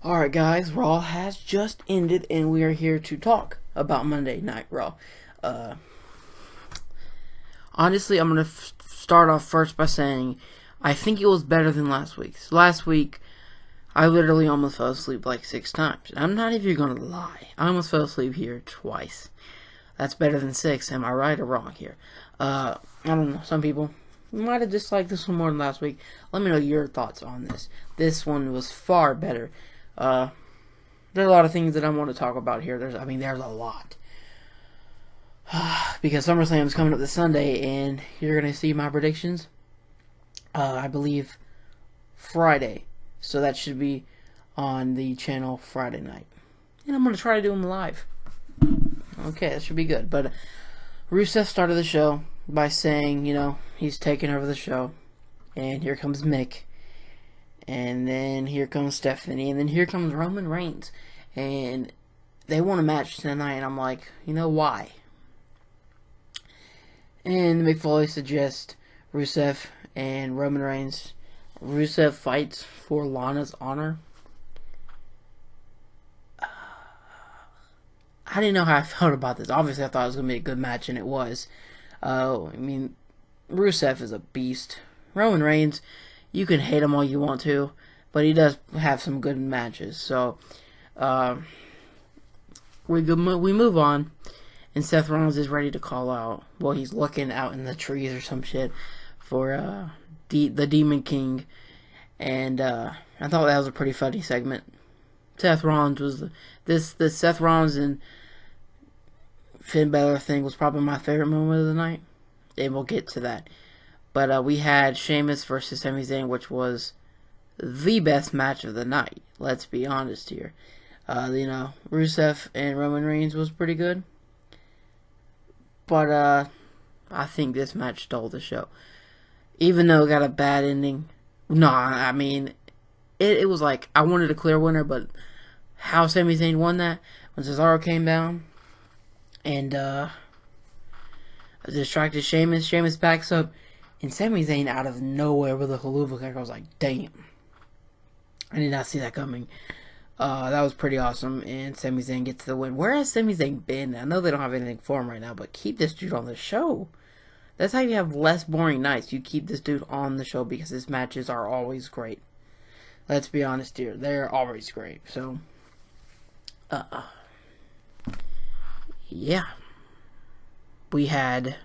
Alright guys, Raw has just ended and we are here to talk about Monday Night Raw. Honestly, I'm going to start off first by saying I think it was better than last week's. Last week, I literally almost fell asleep like 6 times. I'm not even going to lie. I almost fell asleep here twice. That's better than 6. Am I right or wrong here? I don't know. Some people might have disliked this one more than last week. Let me know your thoughts on this. This one was far better. There's a lot of things that I want to talk about here. There's a lot. Because SummerSlam is coming up this Sunday, and you're going to see my predictions, I believe, Friday. So that should be on the channel Friday night. And I'm going to try to do them live. Okay, that should be good. But Rusev started the show by saying, he's taking over the show. And here comes Mick. And then here comes Stephanie. And then here comes Roman Reigns. And they want a match tonight. And I'm like, why? And Mick Foley suggests Rusev and Roman Reigns. Rusev fights for Lana's honor. I didn't know how I felt about this. Obviously, I thought it was going to be a good match, and it was. Rusev is a beast. Roman Reigns, you can hate him all you want to, but he does have some good matches. So, we move on, and Seth Rollins is ready to call out. Well, he's looking out in the trees or some shit for the Demon King, and I thought that was a pretty funny segment. Seth Rollins was the Seth Rollins and Finn Balor thing was probably my favorite moment of the night, and we'll get to that. But we had Sheamus versus Sami Zayn, which was the best match of the night. Let's be honest here. Rusev and Roman Reigns was pretty good, but I think this match stole the show. Even though it got a bad ending, it was like I wanted a clear winner, but how Sami Zayn won that when Cesaro came down and distracted Sheamus. Sheamus backs up, and Sami Zayn out of nowhere with a haluva kick. I was like, damn. I did not see that coming. That was pretty awesome, and Sami Zayn gets the win. Where has Sami Zayn been? I know they don't have anything for him right now, but keep this dude on the show. That's how you have less boring nights. You keep this dude on the show because his matches are always great. Let's be honest here. They're always great. So, yeah. We had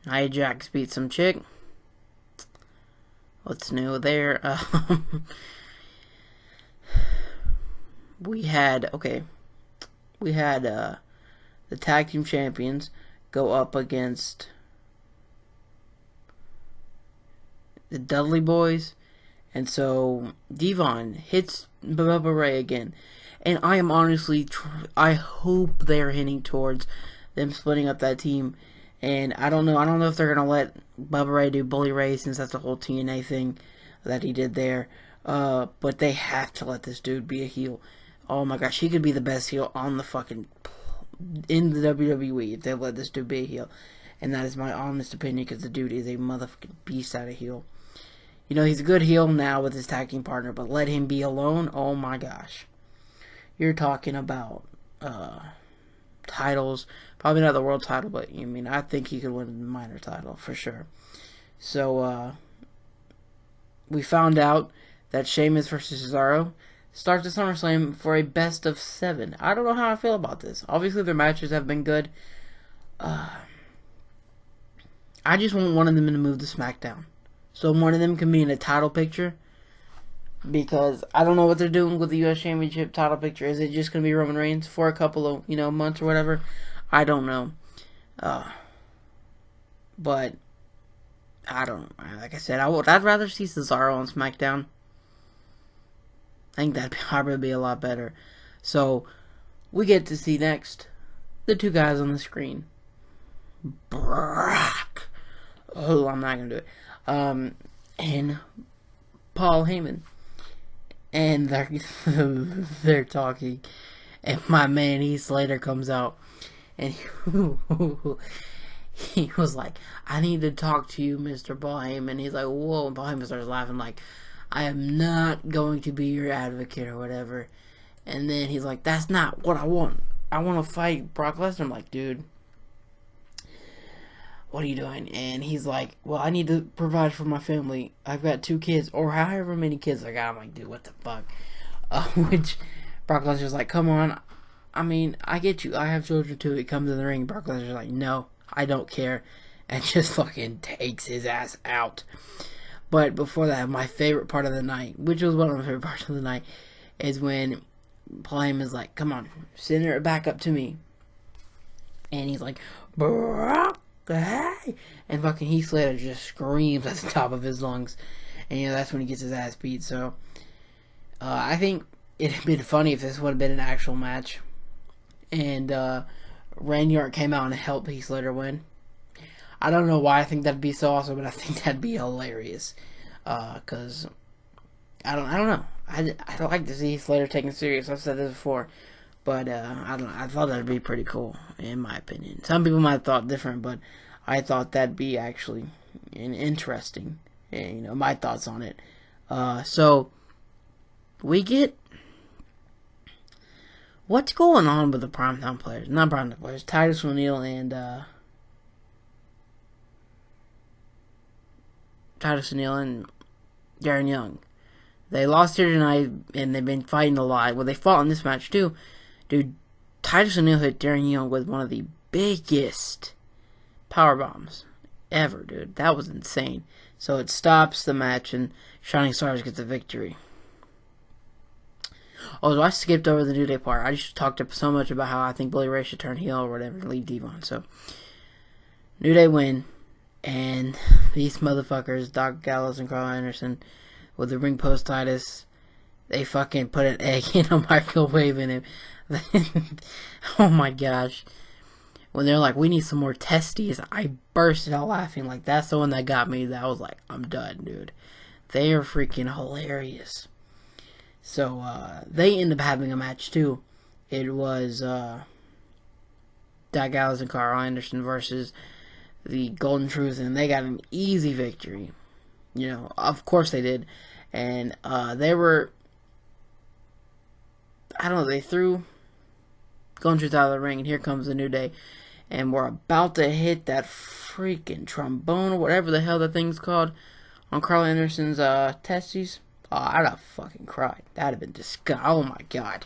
Nia Jax beat some chick. What's new there? We had the tag team champions go up against the Dudley boys. And so Devon hits Bubba Ray again. And I am honestly, I hope they're hinting towards them splitting up that team. And I don't know if they're going to let Bubba Ray do Bully Ray, since that's the whole TNA thing that he did there. But they have to let this dude be a heel. Oh my gosh, he could be the best heel on the in the WWE if they let this dude be a heel. And that is my honest opinion, because the dude is a motherfucking beast at a heel. He's a good heel now with his tag team partner, but let him be alone, oh my gosh. You're talking about titles, probably not the world title, but I think he could win the minor title for sure. So we found out that Sheamus versus Cesaro starts the SummerSlam for a best of 7. I don't know how I feel about this. Obviously their matches have been good. I just want one of them to move to SmackDown, so one of them can be in a title picture, because I don't know what they're doing with the U.S. Championship title picture. Is it just going to be Roman Reigns for a couple of, months or whatever? I don't know. But I don't, like I said, I'd rather see Cesaro on SmackDown. I think that'd probably be a lot better. So, we get to see next the two guys on the screen. Brock. Oh, I'm not going to do it. And Paul Heyman. And they're talking. And my man, Heath Slater, comes out. And he was like, I need to talk to you, Mr. Paul Heyman. He's like, whoa. And Paul Heyman starts laughing like, I am not going to be your advocate or whatever. And then he's like, that's not what I want. I want to fight Brock Lesnar. I'm like, dude, what are you doing? And he's like, well, I need to provide for my family. I've got 2 kids, or however many kids I got. I'm like, dude, what the fuck? Which Brock Lesnar's like, come on. I mean, I get you. I have children too. He comes in the ring. Brock Lesnar's like, no, I don't care. And just fucking takes his ass out. But before that, my favorite part of the night, which was one of my favorite parts of the night, is when Paul Heyman's like, come on, send her back up to me. And he's like, Brock, hey. And fucking Heath Slater just screams at the top of his lungs. And, you know, that's when he gets his ass beat. So, I think it'd have been funny if this would have been an actual match. And, Randy Orton came out and helped Heath Slater win. I don't know why I think that'd be so awesome, but I think that'd be hilarious. Cause I don't know. I don't like to see Heath Slater taken serious. I've said this before, but I don't know. I thought that'd be pretty cool, in my opinion. Some people might have thought different, but I thought that'd be actually interesting. You know, my thoughts on it. So we get what's going on with the primetime players? Not primetime players. Titus O'Neil and Darren Young. They lost here tonight, and they've been fighting a lot. Well, they fought in this match, too. Dude, Titus O'Neil hit Darren Young with one of the biggest power bombs ever, dude. That was insane. So it stops the match, and Shining Stars gets the victory. Oh, so I skipped over the New Day part. I just talked so much about how I think Bully Ray should turn heel or whatever and leave Devon. So, New Day win. And these motherfuckers, Doc Gallows and Carl Anderson, with the ring post Titus, they fucking put an egg in a microwave in him. Oh my gosh. When they're like, we need some more testes, I bursted out laughing. Like, that's the one that got me. That was like, I'm done, dude. They are freaking hilarious. So, they end up having a match, too. It was, Doc Gallows and Carl Anderson versus the Golden Truth, and they got an easy victory. You know, of course they did. And they were, I don't know, they threw Golden Truth out of the ring, and here comes the New Day. And we're about to hit that freaking trombone, or whatever the hell that thing's called, on Carl Anderson's testes. Oh, I'd have fucking cried. That'd have been disgusting. Oh my god.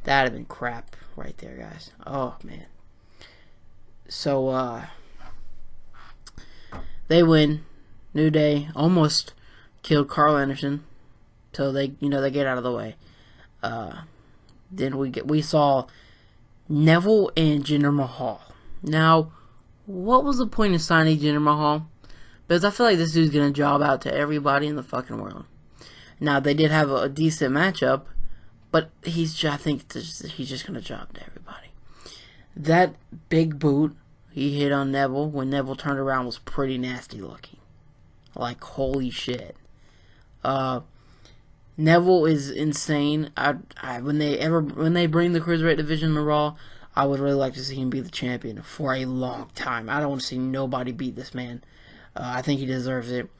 That'd have been crap right there, guys. Oh, man. So, they win. New Day almost killed Carl Anderson till they get out of the way. Then we saw Neville and Jinder Mahal. Now, what was the point of signing Jinder Mahal? Because I feel like this dude's gonna job out to everybody in the fucking world. Now, they did have a decent matchup, but I think he's just gonna job to everybody. That big boot he hit on Neville when Neville turned around was pretty nasty looking. Like, holy shit. Neville is insane. When they bring the Cruiserweight division to Raw, I would really like to see him be the champion for a long time. I don't want to see nobody beat this man. I think he deserves it.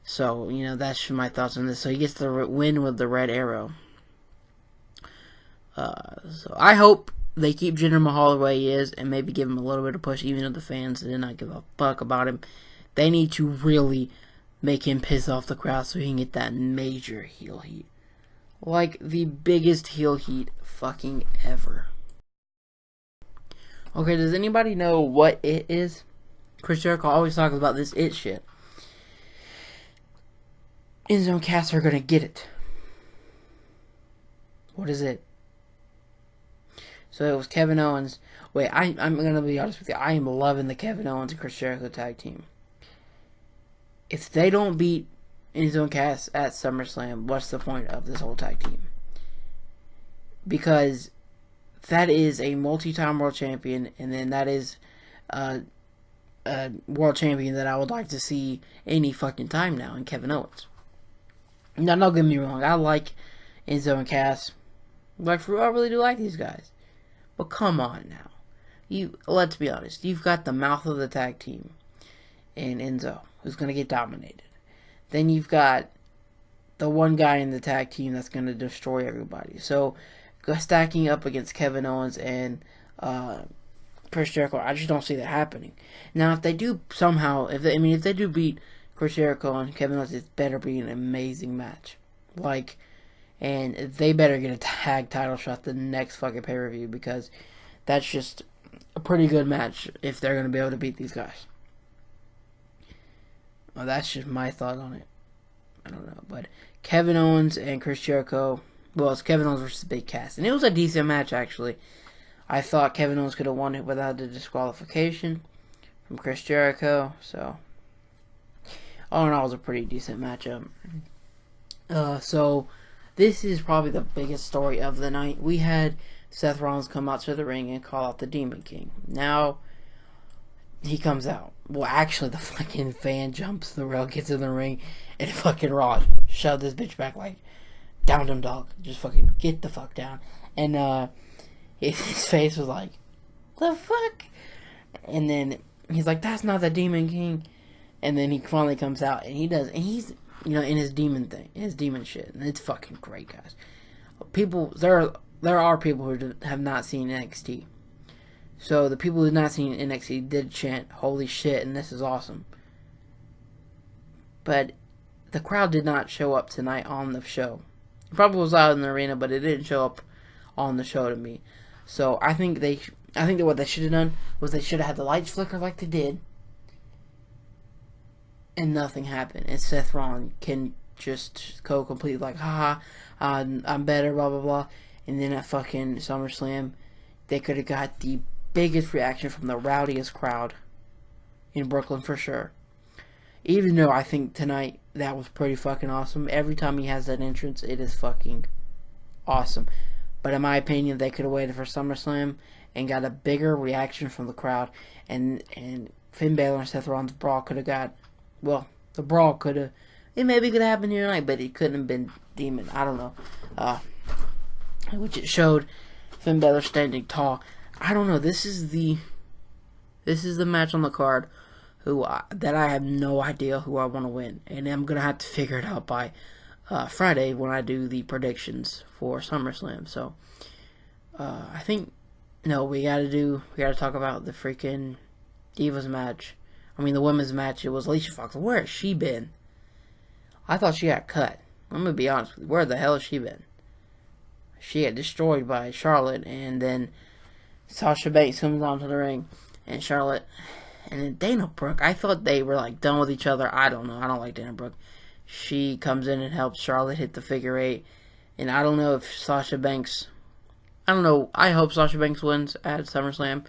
So, that's my thoughts on this. So he gets the win with the red arrow. So I hope they keep Jinder Mahal the way he is and maybe give him a little bit of push, even though the fans did not give a fuck about him. They need to really make him piss off the crowd so he can get that major heel heat. Like the biggest heel heat fucking ever. Okay, does anybody know what it is? Chris Jericho always talks about this it shit. Enzo and Cass are gonna get it. What is it? So it was Kevin Owens. Wait, I'm gonna be honest with you. I am loving the Kevin Owens and Chris Jericho tag team. If they don't beat Enzo and Cass at SummerSlam, what's the point of this whole tag team? Because that is a multi-time world champion, and then that is a world champion that I would like to see any fucking time now in Kevin Owens. Now, don't get me wrong. I like Enzo and Cass. Like, for real, I really do like these guys. But come on now. Let's be honest. You've got the mouth of the tag team in Enzo, who's going to get dominated. Then you've got the one guy in the tag team that's going to destroy everybody. So stacking up against Kevin Owens and Chris Jericho, I just don't see that happening. Now, if they do somehow, if they do beat Chris Jericho and Kevin Owens, it better be an amazing match. And they better get a tag title shot the next fucking pay-per-view, because that's just a pretty good match if they're going to be able to beat these guys. Well, that's just my thought on it. I don't know, but Kevin Owens and Chris Jericho, well, it's Kevin Owens versus Big Cass, and it was a decent match, actually. I thought Kevin Owens could have won it without the disqualification from Chris Jericho, so all in all, it was a pretty decent matchup. So this is probably the biggest story of the night. We had Seth Rollins come out to the ring and call out the Demon King. Now, he comes out. Well, actually, the fucking fan jumps the rail, gets in the ring, and fucking Raw shoved this bitch back like, down him, dog. Just fucking get the fuck down. And his face was like, the fuck? And then he's like, that's not the Demon King. And then he finally comes out, and he does, and he's, in his demon thing, his demon shit, and it's fucking great, guys. There are people who have not seen NXT. So the people who have not seen NXT did chant, holy shit, and this is awesome. But the crowd did not show up tonight on the show. It probably was out in the arena, but it didn't show up on the show to me. So I think that what they should have done was they should have had the lights flicker like they did, and nothing happened. And Seth Rollins can just go completely like, haha, I'm better, blah, blah, blah. And then at fucking SummerSlam, they could have got the biggest reaction from the rowdiest crowd in Brooklyn for sure. Even though I think tonight that was pretty fucking awesome. Every time he has that entrance, it is fucking awesome. But in my opinion, they could have waited for SummerSlam and got a bigger reaction from the crowd. And Finn Balor and Seth Rollins' brawl could have got, well, the brawl could have, it maybe could have happened here tonight, but it couldn't have been Demon. I don't know. Which it showed Finn Balor standing tall. I don't know. This is the match on the card that I have no idea who I want to win, and I'm gonna have to figure it out by Friday when I do the predictions for SummerSlam. So I think we gotta talk about the freaking Divas match. I mean the women's match. It was Alicia Fox. Where has she been? I thought she got cut. I'm gonna be honest with you. Where the hell has she been? She got destroyed by Charlotte, and then Sasha Banks comes onto the ring, and Charlotte, and then Dana Brooke. I thought they were like done with each other. I don't know. I don't like Dana Brooke. She comes in and helps Charlotte hit the figure 8, and I don't know if Sasha Banks. I don't know. I hope Sasha Banks wins at SummerSlam,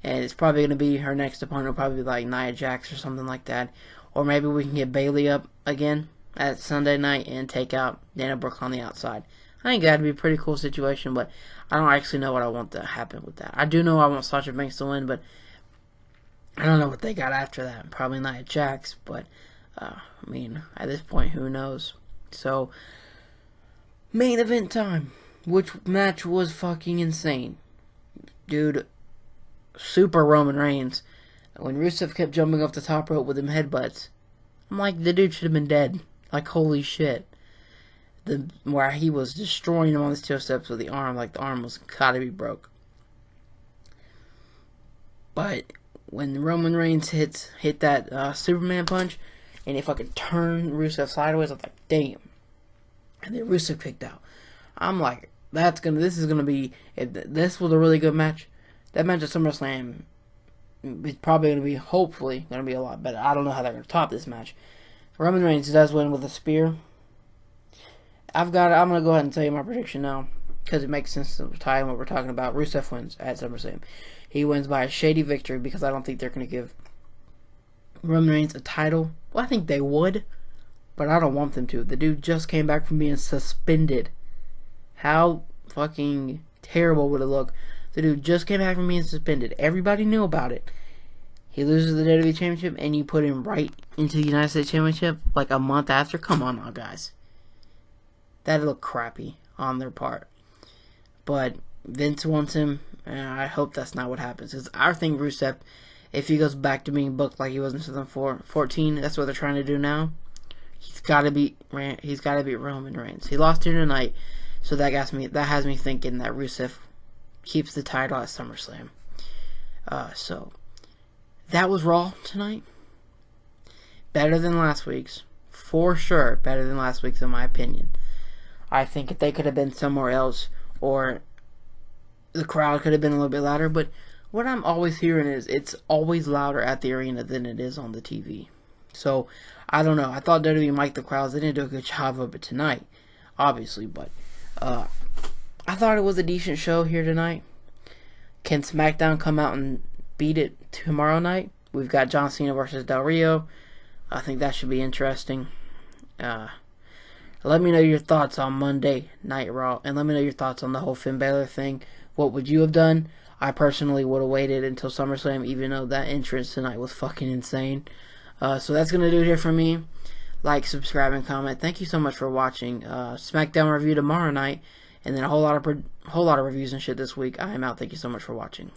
and it's probably going to be her next opponent. Will probably be like Nia Jax or something like that, or maybe we can get Bayley up again at Sunday night and take out Dana Brooke on the outside. I think that'd be a pretty cool situation, but I don't actually know what I want to happen with that. I do know I want Sasha Banks to win, but I don't know what they got after that. Probably Nia Jax, but I mean, at this point, who knows? So, main event time. Which match was fucking insane? Dude, Super Roman Reigns. When Rusev kept jumping off the top rope with them headbutts, I'm like, the dude should have been dead. Like, holy shit. Where he was destroying him on the steel steps with the arm, like the arm was gotta be broke. But when Roman Reigns hit that Superman punch, and if I could turn Rusev sideways, I was like, damn. And then Rusev kicked out. I'm like, this is gonna be, if this was a really good match, that match at SummerSlam is probably gonna be, hopefully, gonna be a lot better. I don't know how they're gonna top this match. Roman Reigns does win with a spear. I'm going to go ahead and tell you my prediction now, because it makes sense to tie in what we're talking about. Rusev wins at SummerSlam. He wins by a shady victory, because I don't think they're going to give Roman Reigns a title. Well, I think they would, but I don't want them to. The dude just came back from being suspended. How fucking terrible would it look? The dude just came back from being suspended. Everybody knew about it. He loses the WWE Championship, and you put him right into the United States Championship like a month after? Come on now, guys. That'd look crappy on their part. But Vince wants him, and I hope that's not what happens. Because I think Rusev, if he goes back to being booked like he was in 2014, that's what they're trying to do now. He's got to beat Roman Reigns. He lost here tonight, so that has me thinking that Rusev keeps the title at SummerSlam. So that was Raw tonight. Better than last week's, for sure. Better than last week's, in my opinion. I think if they could have been somewhere else, or the crowd could have been a little bit louder, but what I'm always hearing is it's always louder at the arena than it is on the TV. So, I don't know. I thought WWE mic'd the crowds. They didn't do a good job of it tonight, obviously, but I thought it was a decent show here tonight. Can SmackDown come out and beat it tomorrow night? We've got John Cena versus Del Rio. I think that should be interesting. Let me know your thoughts on Monday Night Raw, and let me know your thoughts on the whole Finn Balor thing. What would you have done? I personally would have waited until SummerSlam, even though that entrance tonight was fucking insane. So that's going to do it here for me. Like, subscribe, and comment. Thank you so much for watching. SmackDown review tomorrow night, and then a whole lot of reviews and shit this week. I am out. Thank you so much for watching.